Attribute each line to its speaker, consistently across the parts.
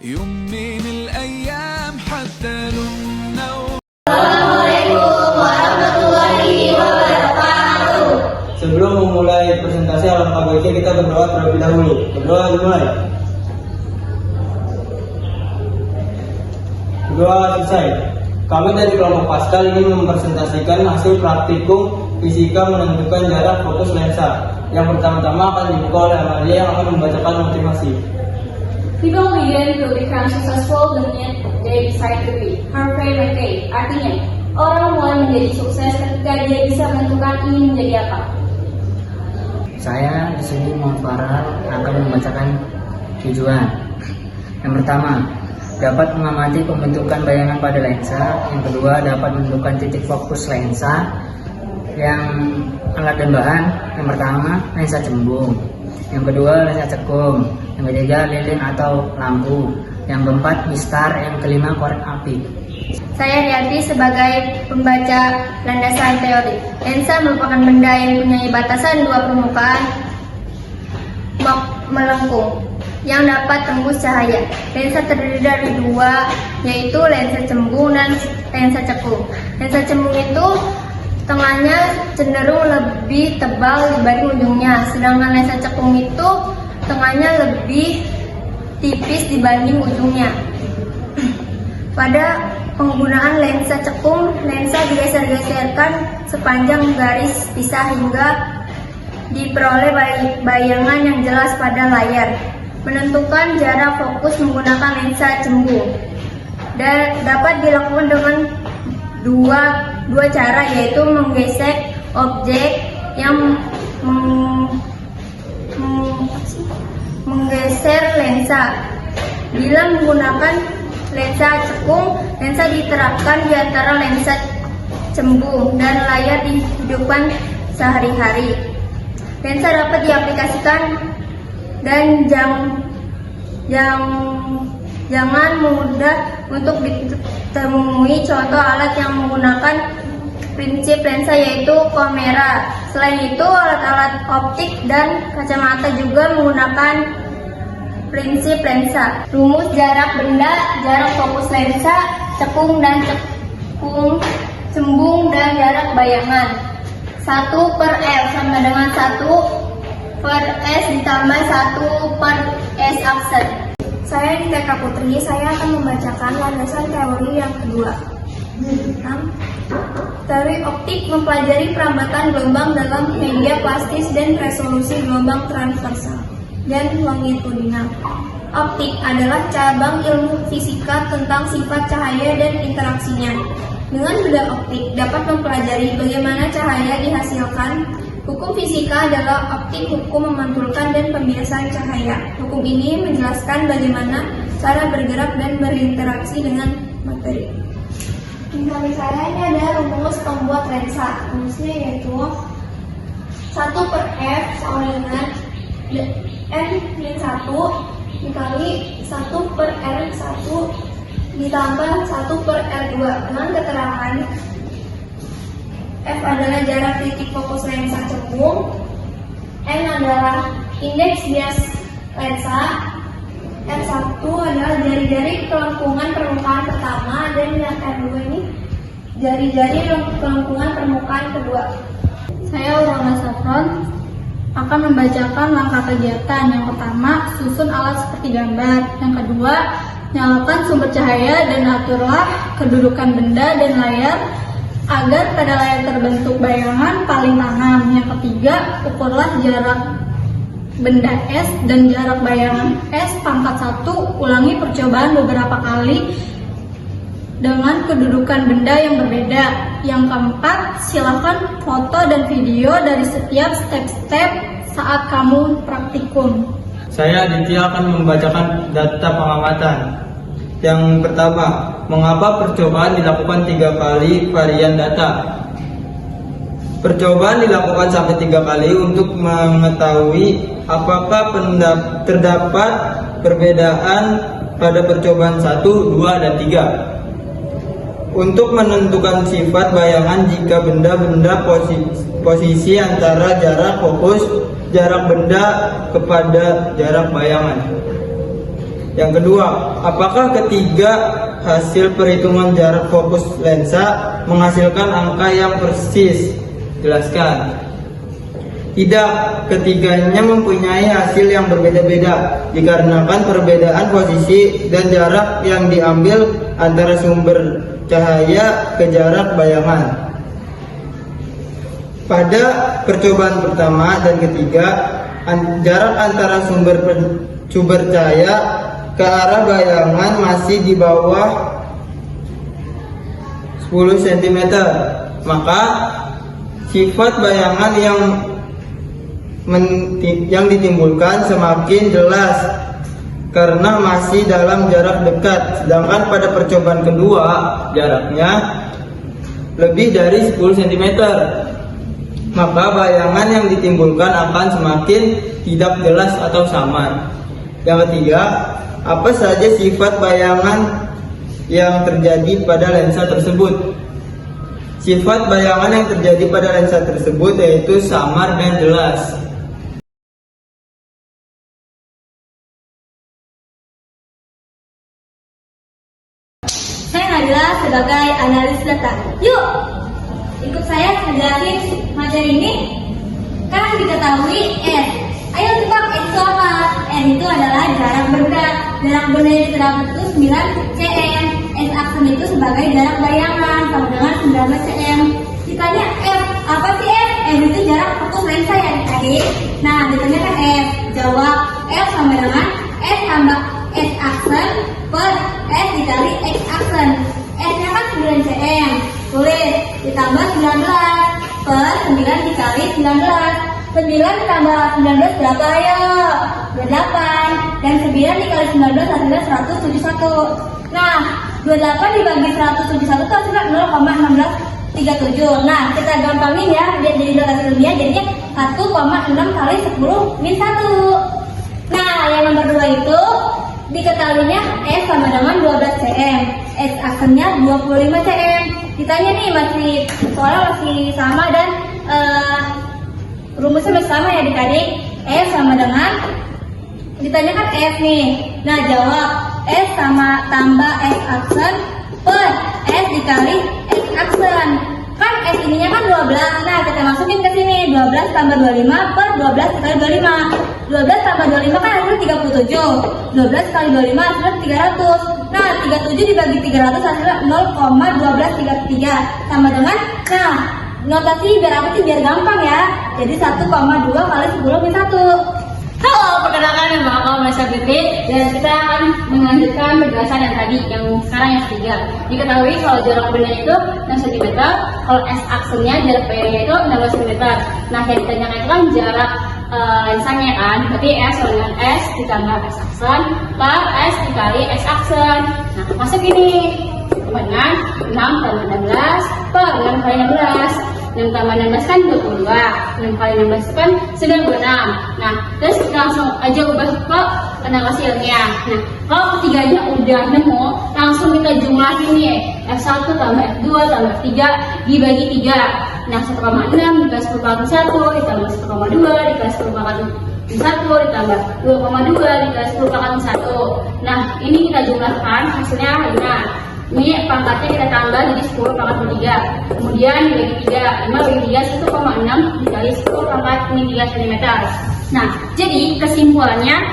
Speaker 1: يمين الأيام حتى لنا.
Speaker 2: Sebelum memulai presentasi alhamdulillah kita berdoa terlebih dahulu. Berdoa dimulai. Berdoa selesai. Kami dari kelompok Pascal ingin mempresentasikan hasil praktikum fisika menentukan jarak fokus lensa. Yang pertama-tama akan dibuka oleh Amalia yang akan membacakan motivasi.
Speaker 3: People begin to become successful the minute they decide to be. Her favorite day. Artinya, orang mulai menjadi sukses ketika dia bisa menentukan ingin menjadi apa.
Speaker 4: Saya di sini Muhammad Farhan akan membacakan tujuan. Yang pertama, dapat mengamati pembentukan bayangan pada lensa. Yang kedua, dapat menentukan titik fokus lensa. Yang alat dan bahan, yang pertama lensa cembung, yang kedua lensa cekung, yang ketiga lilin atau lampu, yang keempat mistar, yang kelima korek api.
Speaker 3: Saya Rianti sebagai pembaca landasan teori. Lensa merupakan benda yang punya batasan dua permukaan melengkung yang dapat tembus cahaya. Lensa terdiri dari dua, yaitu lensa cembung dan lensa cekung. Lensa cembung itu tengahnya cenderung lebih tebal dibanding ujungnya, sedangkan lensa cekung itu tengahnya lebih tipis dibanding ujungnya. Pada penggunaan lensa cekung, lensa digeser-geserkan sepanjang garis pisah hingga diperoleh bayangan yang jelas pada layar. Menentukan jarak fokus menggunakan lensa cembung dan dapat dilakukan dengan dua cara, yaitu menggesek objek yang menggeser lensa. Bila menggunakan lensa cekung, lensa diterapkan di antara lensa cembung dan layar di kehidupan sehari-hari. Lensa dapat diaplikasikan dan jangan mudah untuk ditemui contoh alat yang menggunakan prinsip lensa, yaitu kamera. Selain itu, alat-alat optik dan kacamata juga menggunakan prinsip lensa. Rumus jarak benda, jarak fokus lensa, cekung dan cembung dan jarak bayangan. 1/F sama dengan 1/S ditambah 1/S aksen. Saya Niteka Putri, saya akan membacakan landasan teori yang kedua. Teori optik mempelajari perambatan gelombang dalam media plastis dan resolusi gelombang transversal dan longitudinal. Optik adalah cabang ilmu fisika tentang sifat cahaya dan interaksinya. Dengan benda optik dapat mempelajari bagaimana cahaya dihasilkan. Hukum fisika adalah optik, hukum memantulkan dan pembiasan cahaya. Hukum ini menjelaskan bagaimana cara bergerak dan berinteraksi dengan materi. Misalnya saya ini ada rumus pembuat lensa. Rumusnya yaitu 1/F sama dengan N-1 dikali 1/R1 ditambah 1/R2 dengan keterangan F adalah jarak titik fokus lensa cembung, N adalah indeks bias lensa, R1 adalah jari-jari kelengkungan permukaan pertama, dan yang R2 ini jari-jari kelengkungan permukaan kedua.
Speaker 5: Saya Urana Safron akan membacakan langkah kegiatan. Yang pertama, susun alat seperti gambar. Yang kedua, nyalakan sumber cahaya dan aturlah kedudukan benda dan layar agar pada layar terbentuk bayangan paling kanan. Yang ketiga, ukurlah jarak benda S dan jarak bayangan S pangkat 1. Ulangi percobaan beberapa kali dengan kedudukan benda yang berbeda. Yang keempat, silakan foto dan video dari setiap step-step saat kamu praktikum.
Speaker 2: Saya Aditya akan membacakan data pengamatan. Yang pertama, mengapa percobaan dilakukan 3 kali varian data? Percobaan dilakukan sampai 3 kali untuk mengetahui apakah terdapat perbedaan pada percobaan 1, 2, dan 3. Untuk menentukan sifat bayangan jika benda-benda posisi antara jarak fokus jarak benda kepada jarak bayangan. Yang kedua, apakah ketiga hasil perhitungan jarak fokus lensa menghasilkan angka yang persis? Jelaskan. Tidak, ketiganya mempunyai hasil yang berbeda-beda dikarenakan perbedaan posisi dan jarak yang diambil antara sumber cahaya ke jarak bayangan. Pada percobaan pertama dan ketiga, jarak antara sumber cahaya ke arah bayangan masih di bawah 10 cm. Maka sifat bayangan yang ditimbulkan semakin jelas karena masih dalam jarak dekat. Sedangkan pada percobaan kedua jaraknya lebih dari 10 cm, maka bayangan yang ditimbulkan akan semakin tidak jelas atau samar. Yang ketiga, apa saja sifat bayangan yang terjadi pada lensa tersebut? Sifat bayangan yang terjadi pada lensa tersebut yaitu samar dan jelas.
Speaker 3: Saya Nabila sebagai analis data. Yuk, ikut saya menjelasin materi ini. Kan diketahui S. Ayo tebak S itu apa? S itu adalah jarak benda. Jarak benda yang terdapat itu 9 cm. S aksen itu sebagai jarak bayangan sama dengan 19 cm. Ditanya F, apa sih F? F itu jarak fokus lensa ya adik. Nah, ditanya kan F. Jawab F sama dengan S tambah S aksen per S dikali X aksen. S-nya kan 9 cm. Tulis ditambah 19 per 9 dikali 19. 9 tambah 19 berapa ayo? 28. Dan 9 dikali 19 hasilnya 171. Nah, 28 dibagi 171 itu hasilnya 0,1637. Nah, kita gampangin ya, biar jadi nilai ilmiah jadinya 1,6 kali 10 min 1. Nah, yang nomor 2 itu diketahuinya S sama dengan 12 cm. S aksennya 25 cm. Ditanya nih soalnya masih sama dan rumusnya masih sama ya adik-adik. S sama dengan, ditanyakan S nih. Nah, jawab S sama tambah S aksen per S dikali X aksen. Kan S ininya kan 12. Nah, kita masukin ke sini 12 tambah 25 per 12 dikali 25. 12 tambah 25 kan hasilnya 37. 12 kali 25 hasilnya 300. Nah, 37 dibagi 300 hasilnya 0,1233 sama dengan, nah, notasi biar apa sih? Biar gampang ya. Jadi 1,2 kali 10 min 1.
Speaker 5: Halo, perkenalkan nama aku Maisa Fitri dan kita akan melanjutkan penjelasan yang tadi, yang sekarang yang ketiga. Diketahui kalau jarak benda itu 6 cm, kalau S aksennya jarak bayangnya itu 16 cm. Nah, yang ditanyakan itu kan jarak lensanya kan, berarti S sama dengan S ditambah S aksen per S dikali X aksen. Nah, masuk ini dengan 6 tambah 16 per 6 kali 16. 6 tambah 16 kan 22. 6 kali 16 kan 96. Nah, terus kita langsung aja ubah ke nilai ilmiah. Nah, kalau ketiganya udah nemu, langsung kita jumlahin nih. F1 tambah F2 tambah F3 dibagi 3. Nah, 1,6 dikali 10 kali 1 ditambah 1,2 dikali 10 kali 1 ditambah 2,2 dikali 10 kali 1. Nah, ini kita jumlahkan hasilnya 5. Ini pangkatnya kita tambah jadi 10 pangkat 3. Kemudian dibagi 3. 5 bagi 3 1,6 dikali 10 pangkat min 3 cm. Nah, jadi kesimpulannya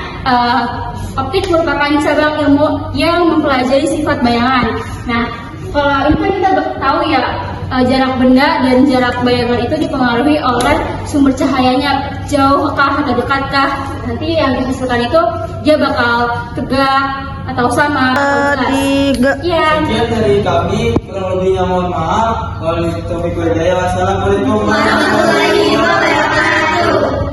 Speaker 5: optik merupakan cabang ilmu yang mempelajari sifat bayangan. Nah, kalau ini kan kita tahu ya, jarak benda dan jarak bayangan itu dipengaruhi oleh sumber cahayanya, jauhkah atau dekatkah. Nanti yang dihasilkan itu dia bakal tegak atau sama. Iya.
Speaker 2: Sekian dari kami, kurang lebihnya mohon maaf. Wassalamualaikum warahmatullahi wabarakatuh.